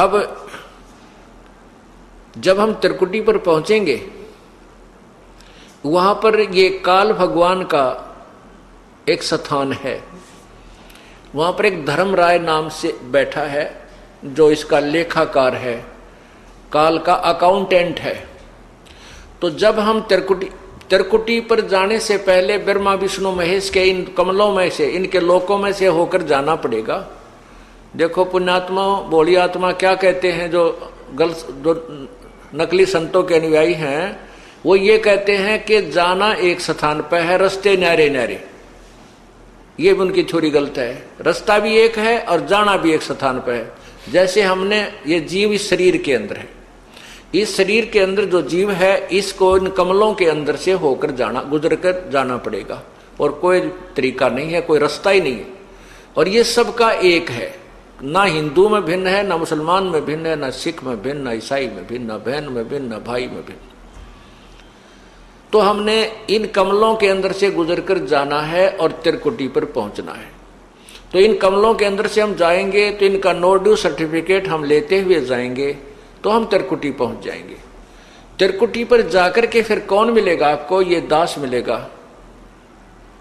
अब जब हम त्रिकुटी पर पहुंचेंगे, वहां पर ये काल भगवान का एक स्थान है। वहां पर एक धर्मराय नाम से बैठा है, जो इसका लेखाकार है, काल का अकाउंटेंट है। तो जब हम त्रिकुटी पर जाने से पहले ब्रह्मा विष्णु महेश के इन कमलों में से, इनके लोकों में से होकर जाना पड़ेगा। देखो पुण्यात्मा भोली आत्मा क्या कहते हैं, जो नकली संतों के अनुयायी हैं, वो ये कहते हैं कि जाना एक स्थान पर है, रास्ते न्यारे न्यारे। ये भी उनकी छोरी गलत है। रास्ता भी एक है और जाना भी एक स्थान पर है। जैसे हमने ये जीव इस शरीर के अंदर है, इस शरीर के अंदर जो जीव है, इसको इन कमलों के अंदर से होकर जाना, गुजर कर जाना पड़ेगा, और कोई तरीका नहीं है, कोई रास्ता ही नहीं है। और ये सबका एक है, ना हिंदू में भिन्न है, ना मुसलमान में भिन्न है, ना सिख में भिन्न, ना ईसाई में भिन्न, ना बहन में भिन्न, ना भाई में भिन्न। तो हमने इन कमलों के अंदर से गुजर कर जाना है और त्रिकुटी पर पहुंचना है। तो इन कमलों के अंदर से हम जाएंगे तो इनका नो ड्यू सर्टिफिकेट हम लेते हुए जाएंगे, तो हम त्रिकुटी पहुंच जाएंगे। त्रिकुटी पर जाकर के फिर कौन मिलेगा आपको? ये दास मिलेगा,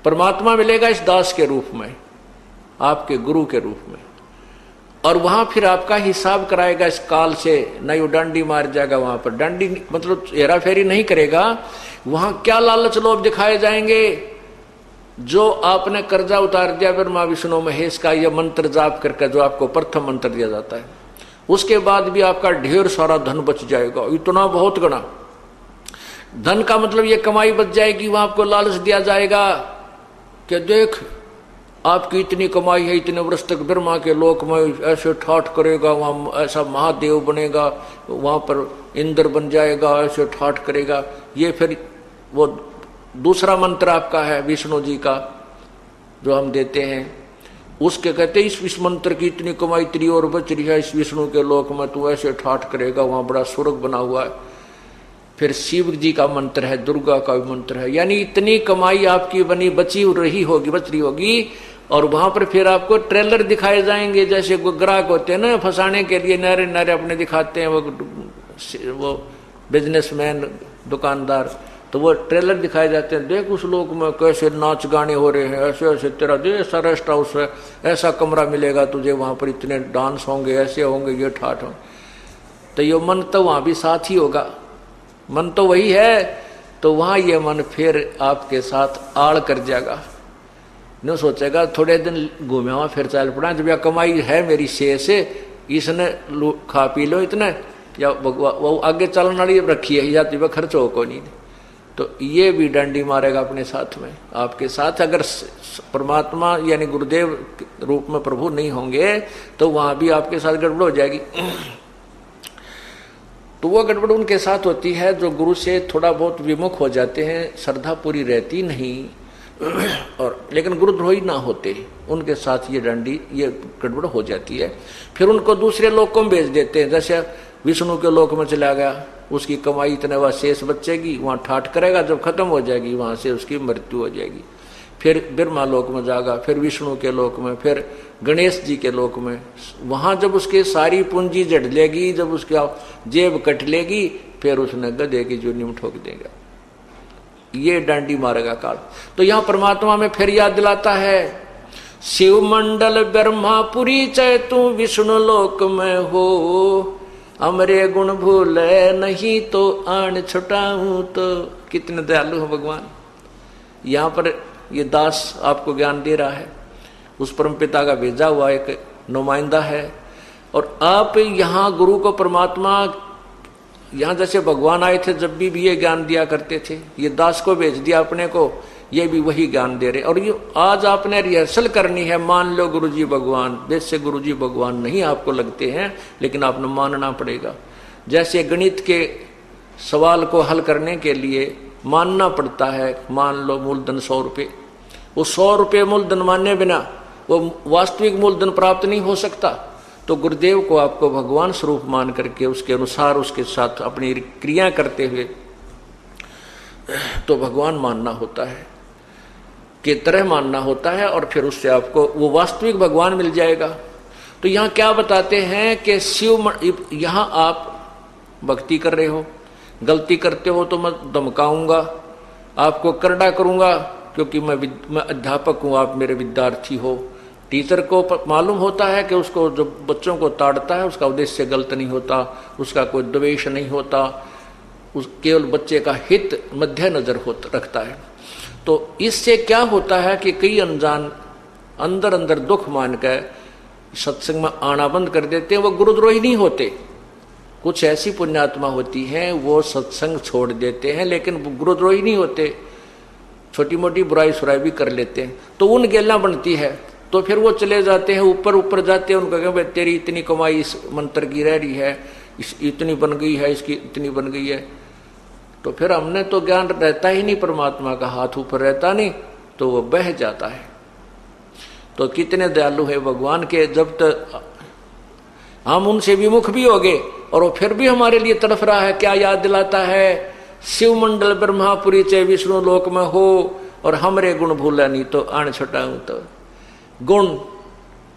परमात्मा मिलेगा इस दास के रूप में, आपके गुरु के रूप में। और वहां फिर आपका हिसाब कराएगा इस काल से। नहीं वो डांडी मार जाएगा, वहां पर डांडी मतलब हेरा फेरी नहीं करेगा। वहां क्या लालच लोभ दिखाए जाएंगे? जो आपने कर्जा उतार दिया ब्रह्मा विष्णु महेश का, यह मंत्र जाप करके, जो आपको प्रथम मंत्र दिया जाता है, उसके बाद भी आपका ढेर सारा धन बच जाएगा, इतना बहुत गना धन का मतलब ये कमाई बच जाएगी। वहां आपको लालच दिया जाएगा कि देख आपकी इतनी कमाई है, इतने वर्ष तक ब्रह्मा के लोक में ऐसे ठाठ करेगा, वहां ऐसा महादेव बनेगा, वहां पर इंद्र बन जाएगा, ऐसे ठाठ करेगा। ये फिर वो दूसरा मंत्र आपका है विष्णु जी का, जो हम देते हैं, उसके कहते इस मंत्र की इतनी कमाई तेरी और बच रही है, इस विष्णु के लोक में तू ऐसे ठाठ करेगा, वहां बड़ा स्वर्ग बना हुआ है। फिर शिव जी का मंत्र है, दुर्गा का भी मंत्र है, यानी इतनी कमाई आपकी बनी बची रही होगी। और वहां पर फिर आपको ट्रेलर दिखाए जाएंगे, जैसे ग्राहक होते हैं ना फंसाने के लिए, नारे नारे अपने दिखाते हैं वो बिजनेसमैन दुकानदार, तो वो ट्रेलर दिखाए जाते हैं। देख उस लोक में कैसे नाच गाने हो रहे हैं, ऐसे ऐसे तेरा दे ऐसा रेस्ट हाउस है, ऐसा कमरा मिलेगा तुझे, वहां पर इतने डांस होंगे, ऐसे होंगे, ये ठाठ होंगे। तो ये मन तो वहां भी साथ ही होगा, मन तो वही है। तो वहां ये मन फिर आपके साथ आड़ कर जाएगा, न सोचेगा थोड़े दिन घूमे वहां फिर चल पड़ा, जब यह कमाई है मेरी शेष है, इसने खा पी लो इतने, या वो आगे चलने वाली रखी है जाती वह खर्च हो को नहीं। तो ये भी डंडी मारेगा अपने साथ में, आपके साथ। अगर परमात्मा यानी गुरुदेव रूप में प्रभु नहीं होंगे तो वहां भी आपके साथ गड़बड़ हो जाएगी। तो वो गड़बड़ उनके साथ होती है जो गुरु से थोड़ा बहुत विमुख हो जाते हैं, श्रद्धा पूरी रहती नहीं, और लेकिन गुरुद्रोही ना होते, उनके साथ ये डंडी ये गड़बड़ हो जाती है। फिर उनको दूसरे लोकों में भेज देते हैं, जैसे विष्णु के लोक में चला गया, उसकी कमाई इतने वह शेष बचेगी, वहां ठाठ करेगा, जब खत्म हो जाएगी वहां से उसकी मृत्यु हो जाएगी। फिर ब्रह्मा लोक में जाएगा, फिर विष्णु के लोक में, फिर गणेश जी के लोक में। वहां जब उसकी सारी पूंजी जड़ लेगी, जब उसकी जेब कट लेगी, फिर उसने गधे की जोनी में ठोक देगा। ये डांडी मारेगा काल। तो यहां परमात्मा में फिर याद दिलाता है, शिव मंडल ब्रह्मापुरी चै तू विष्णु लोक में हो, हमरे गुण भूले नहीं तो आन छुटाऊं। तो कितने दयालु हो भगवान। यहां पर ये दास आपको ज्ञान दे रहा है, उस परम पिता का भेजा हुआ एक नुमाइंदा है। और आप यहाँ गुरु को परमात्मा, यहाँ जैसे भगवान आए थे जब भी ये ज्ञान दिया करते थे, ये दास को भेज दिया अपने को, ये भी वही ज्ञान दे रहे। और ये आज आपने रिहर्सल करनी है, मान लो गुरुजी भगवान, वैसे गुरुजी भगवान नहीं आपको लगते हैं, लेकिन आपने मानना पड़ेगा। जैसे गणित के सवाल को हल करने के लिए मानना पड़ता है, मान लो मूलधन 100 रुपये, वो 100 रुपये मूलधन माने बिना वो वास्तविक मूलधन प्राप्त नहीं हो सकता। तो गुरुदेव को आपको भगवान स्वरूप मान करके उसके अनुसार उसके साथ अपनी क्रिया करते हुए तो भगवान मानना होता है, के तरह मानना होता है, और फिर उससे आपको वो वास्तविक भगवान मिल जाएगा। तो यहाँ क्या बताते हैं कि शिव, यहाँ आप भक्ति कर रहे हो, गलती करते हो तो मैं धमकाऊंगा, आपको करड़ा करूंगा, क्योंकि मैं अध्यापक हूं, आप मेरे विद्यार्थी हो। टीचर को मालूम होता है कि उसको जो बच्चों को ताड़ता है उसका उद्देश्य गलत नहीं होता, उसका कोई द्वेष नहीं होता, उस केवल बच्चे का हित मध्य नजर रखता है। तो इससे क्या होता है कि कई अनजान अंदर अंदर दुख मान कर सत्संग में आना बंद कर देते हैं। वो गुरुद्रोही नहीं होते, कुछ ऐसी पुण्यात्मा होती हैं वो सत्संग छोड़ देते हैं, लेकिन गुरुद्रोही नहीं होते, छोटी मोटी बुराई सुराई भी कर लेते हैं। तो उन गेला बनती है, तो फिर वो चले जाते हैं ऊपर ऊपर जाते हैं, उनको कहेंगे तेरी इतनी कमाई इस मंत्र की रह रही है, इतनी बन गई है, इसकी इतनी बन गई है। तो फिर हमने तो ज्ञान रहता ही नहीं, परमात्मा का हाथ ऊपर रहता नहीं, तो वो बह जाता है। तो कितने दयालु है भगवान के, जब तक हम उनसे विमुख भी हो गए और वो फिर भी हमारे लिए तड़फ रहा है। क्या याद दिलाता है, शिव मंडल ब्रह्मापुरी चे विष्णु लोक में हो, और हमरे गुण भूला नहीं तो आन छटाऊं। तो गुण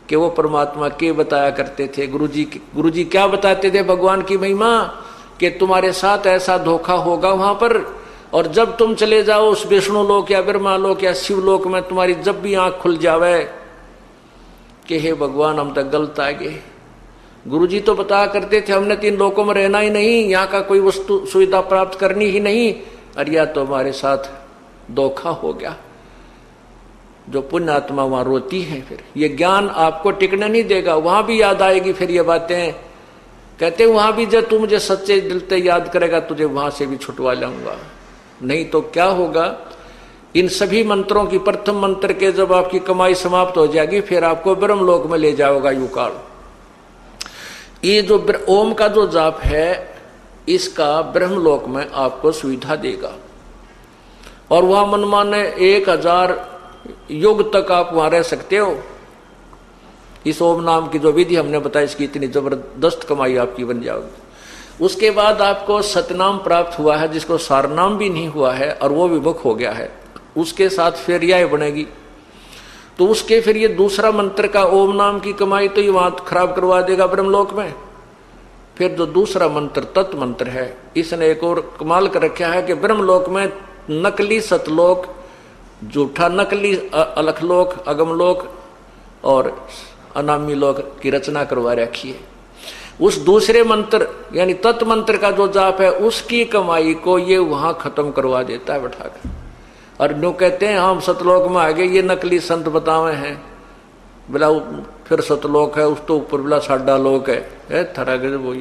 कि वो परमात्मा के बताया करते थे। गुरुजी क्या बताते थे भगवान की महिमा, कि तुम्हारे साथ ऐसा धोखा होगा वहां पर, और जब तुम चले जाओ उस विष्णु लोक या ब्रह्मा लोक या शिव लोक में, तुम्हारी जब भी आंख खुल जावे कि हे भगवान हम तक गलत आ गए। गुरुजी तो बताया करते थे हमने 3 लोकों में रहना ही नहीं, यहाँ का कोई वस्तु सुविधा प्राप्त करनी ही नहीं, अरे या तो हमारे साथ धोखा हो गया। जो पुण्य आत्मा वहां रोती है, फिर ये ज्ञान आपको टिकने नहीं देगा, वहां भी याद आएगी फिर ये बातें। कहते वहां भी जब तू मुझे सच्चे दिल से याद करेगा तुझे वहां से भी छुटवा लाऊंगा। नहीं तो क्या होगा, इन सभी मंत्रों की प्रथम मंत्र के जब आपकी कमाई समाप्त हो जाएगी, फिर आपको ब्रह्मलोक में ले जाओगा युकाल। ये जो ओम का जो जाप है, इसका ब्रह्मलोक में आपको सुविधा देगा, और वहां मनमाने 1000 युग तक आप वहां रह सकते हो। इस ओम नाम की जो विधि हमने बताई, इसकी इतनी जबरदस्त कमाई आपकी बन जाएगी। उसके बाद आपको सतनाम प्राप्त हुआ है, जिसको सारनाम भी नहीं हुआ है, और वो विमुख हो गया है। उसके साथ फिर यह बनेगी, तो उसके फिर ये दूसरा मंत्र का ओम नाम की कमाई तो ये वहां खराब करवा देगा ब्रह्मलोक में। फिर जो दूसरा मंत्र तत् मंत्र है, इसने एक और कमाल कर रखा है कि ब्रह्मलोक में नकली सतलोक, झूठा नकली अलखलोक, अगमलोक और अनामी लोक की रचना करवा रखी है। उस दूसरे मंत्र यानी तत् मंत्र का जो जाप है, उसकी कमाई को ये वहां खत्म करवा देता है बैठाकर। और लोग कहते हैं हम सतलोक में आ गए, ये नकली संत बतावे हैं, बोला फिर सतलोक है, उस तो ऊपर बोला साडा लोक है थरा गए वो।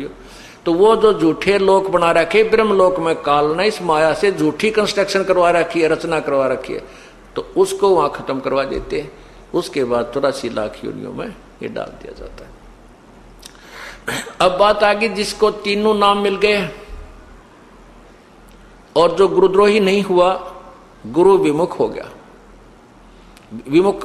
तो वो जो झूठे लोक बना रखे ब्रह्मलोक में, काल ने इस माया से झूठी कंस्ट्रक्शन करवा रखी है, रचना करवा रखी है, तो उसको वहां खत्म करवा देते हैं। उसके बाद 84 लाख योनियों में ये डाल दिया जाता है। अब बात आ गई जिसको तीनों नाम मिल गए और जो गुरुद्रोही नहीं हुआ, गुरु विमुख हो गया।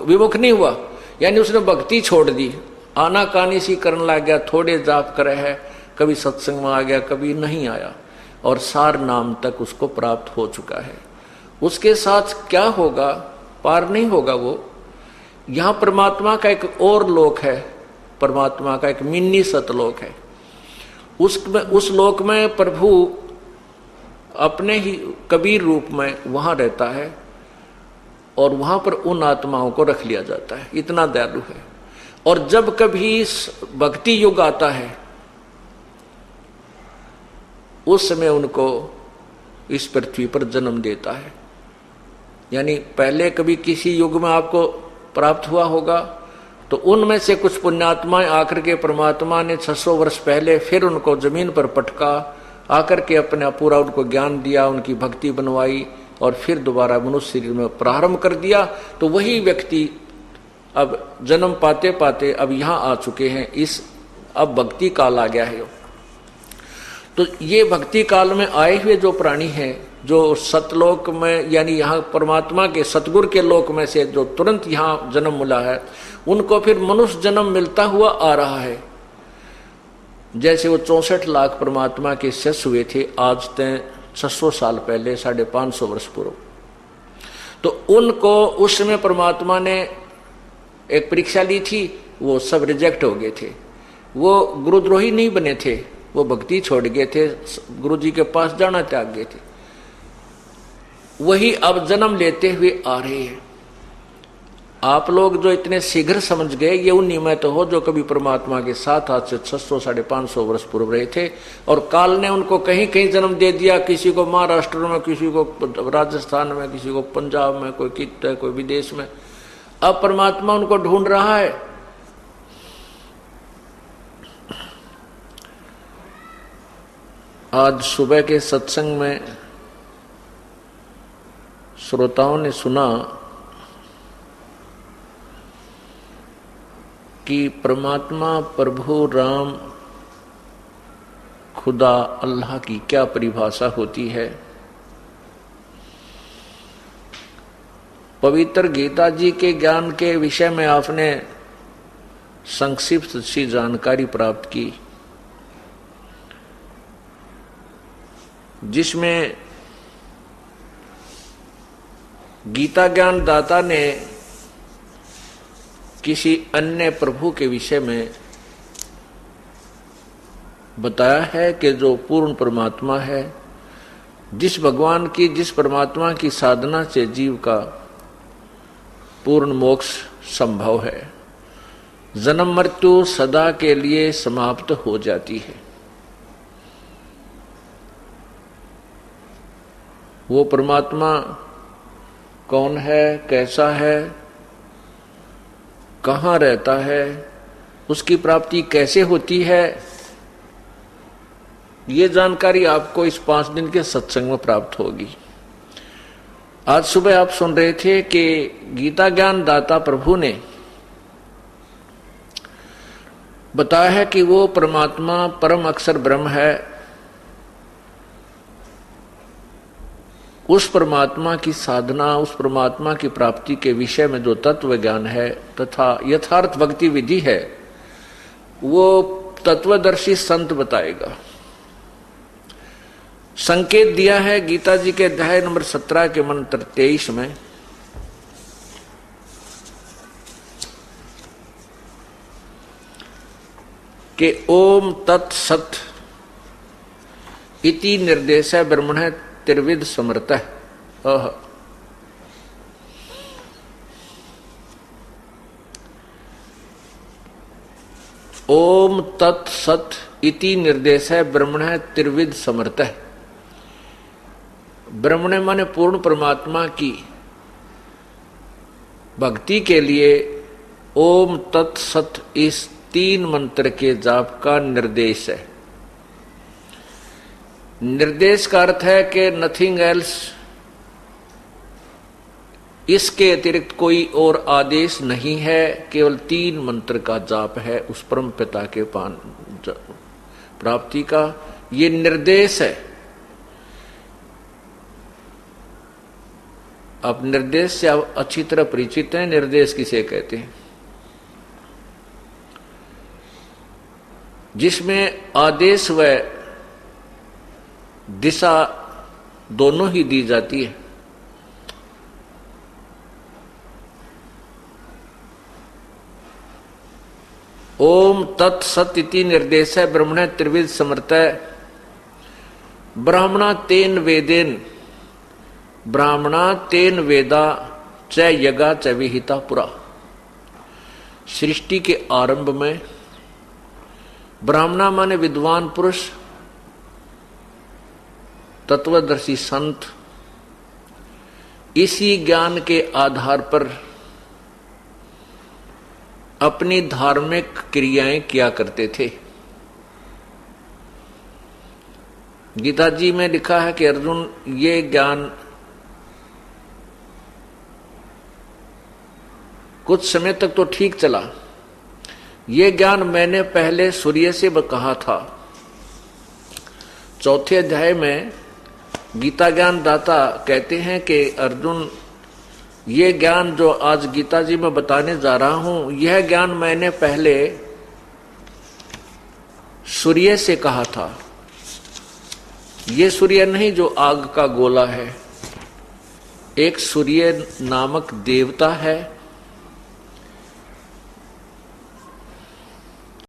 विमुख नहीं हुआ यानी उसने भक्ति छोड़ दी, आनाकानी सी करने लग गया, थोड़े जाप करे है, कभी सत्संग में आ गया, कभी नहीं आया, और सार नाम तक उसको प्राप्त हो चुका है। उसके साथ क्या होगा, पार नहीं होगा वो। यहां परमात्मा का एक और लोक है, परमात्मा का एक मिनी सतलोक है। उस लोक में प्रभु अपने ही कबीर रूप में वहां रहता है, और वहां पर उन आत्माओं को रख लिया जाता है, इतना दयालु है। और जब कभी भक्ति युग आता है, उस समय उनको इस पृथ्वी पर जन्म देता है। यानी पहले कभी किसी युग में आपको प्राप्त हुआ होगा, तो उनमें से कुछ पुण्यात्माएं आकर के परमात्मा ने 600 वर्ष पहले फिर उनको जमीन पर पटका, आकर के अपना पूरा उनको ज्ञान दिया, उनकी भक्ति बनवाई, और फिर दोबारा मनुष्य शरीर में प्रारंभ कर दिया। तो वही व्यक्ति अब जन्म पाते पाते अब यहाँ आ चुके हैं, इस अब भक्ति काल आ गया है। तो ये भक्ति काल में आए हुए जो प्राणी हैं, जो सतलोक में यानी यहाँ परमात्मा के सतगुरु के लोक में से जो तुरंत यहाँ जन्म मिला है, उनको फिर मनुष्य जन्म मिलता हुआ आ रहा है। जैसे वो 64 लाख परमात्मा के शिष्य हुए थे आज तक 600 साल पहले, 550 वर्ष पूर्व, तो उनको उस समय परमात्मा ने एक परीक्षा ली थी वो सब रिजेक्ट हो गए थे। वो गुरुद्रोही नहीं बने थे, वो भक्ति छोड़ गए थे, गुरु जी के पास जाना त्याग गए थे। वही अब जन्म लेते हुए आ रहे हैं। आप लोग जो इतने शीघ्र समझ गए, ये उन्हीं में तो हो जो कभी परमात्मा के साथ आज से 600 550 वर्ष पूर्व रहे थे, और काल ने उनको कहीं कहीं जन्म दे दिया, किसी को महाराष्ट्र में, किसी को राजस्थान में, किसी को पंजाब में, कोई कित कोई विदेश में। अब परमात्मा उनको ढूंढ रहा है। आज सुबह के सत्संग में श्रोताओं ने सुना कि परमात्मा प्रभु राम खुदा अल्लाह की क्या परिभाषा होती है। पवित्र गीता जी के ज्ञान के विषय में आपने संक्षिप्त सी जानकारी प्राप्त की, जिसमें गीता ज्ञान दाता ने किसी अन्य प्रभु के विषय में बताया है कि जो पूर्ण परमात्मा है, जिस भगवान की, जिस परमात्मा की साधना से जीव का पूर्ण मोक्ष संभव है, जन्म मृत्यु सदा के लिए समाप्त हो जाती है। वो परमात्मा कौन है, कैसा है, कहाँ रहता है, उसकी प्राप्ति कैसे होती है, ये जानकारी आपको इस 5 दिन के सत्संग में प्राप्त होगी। आज सुबह आप सुन रहे थे कि गीता ज्ञान दाता प्रभु ने बताया है कि वो परमात्मा परम अक्षर ब्रह्म है। उस परमात्मा की साधना, उस परमात्मा की प्राप्ति के विषय में जो तत्व ज्ञान है तथा यथार्थ भक्ति विधि है, वो तत्वदर्शी संत बताएगा। संकेत दिया है गीता जी के अध्याय नंबर 17 के मंत्र 23 में कि ओम तत्सत इति निर्देश ब्रह्मण त्रिविध समर्थ। ओम तत्सत इति निर्देश ब्रह्मण त्रिविध समर्थ। ब्रह्मण माने पूर्ण परमात्मा की भक्ति के लिए ओम तत्सत इस 3 मंत्र के जाप का निर्देश है। निर्देश का अर्थ है कि नथिंग एल्स, इसके अतिरिक्त कोई और आदेश नहीं है, केवल 3 मंत्र का जाप है उस परम पिता के प्राप्ति का। ये निर्देश है। अब निर्देश से आप अच्छी तरह परिचित हैं। निर्देश किसे कहते हैं? जिसमें आदेश व दिशा दोनों ही दी जाती है। ओम तत्सत इति निर्देश ब्रह्मण त्रिविध समर्थ। ब्राह्मणा तेन वेदेन, ब्राह्मणा तेन वेदा च यगा च विहिता पुरा। सृष्टि के आरंभ में ब्राह्मणा माने विद्वान पुरुष, तत्वदर्शी संत, इसी ज्ञान के आधार पर अपनी धार्मिक क्रियाएं किया करते थे। गीता जी में लिखा है कि अर्जुन, ये ज्ञान कुछ समय तक तो ठीक चला, ये ज्ञान मैंने पहले सूर्य से कहा था। 4थे अध्याय में गीता ज्ञान दाता कहते हैं कि अर्जुन, ये ज्ञान जो आज गीता जी में बताने जा रहा हूं, यह ज्ञान मैंने पहले सूर्य से कहा था। ये सूर्य नहीं जो आग का गोला है, एक सूर्य नामक देवता है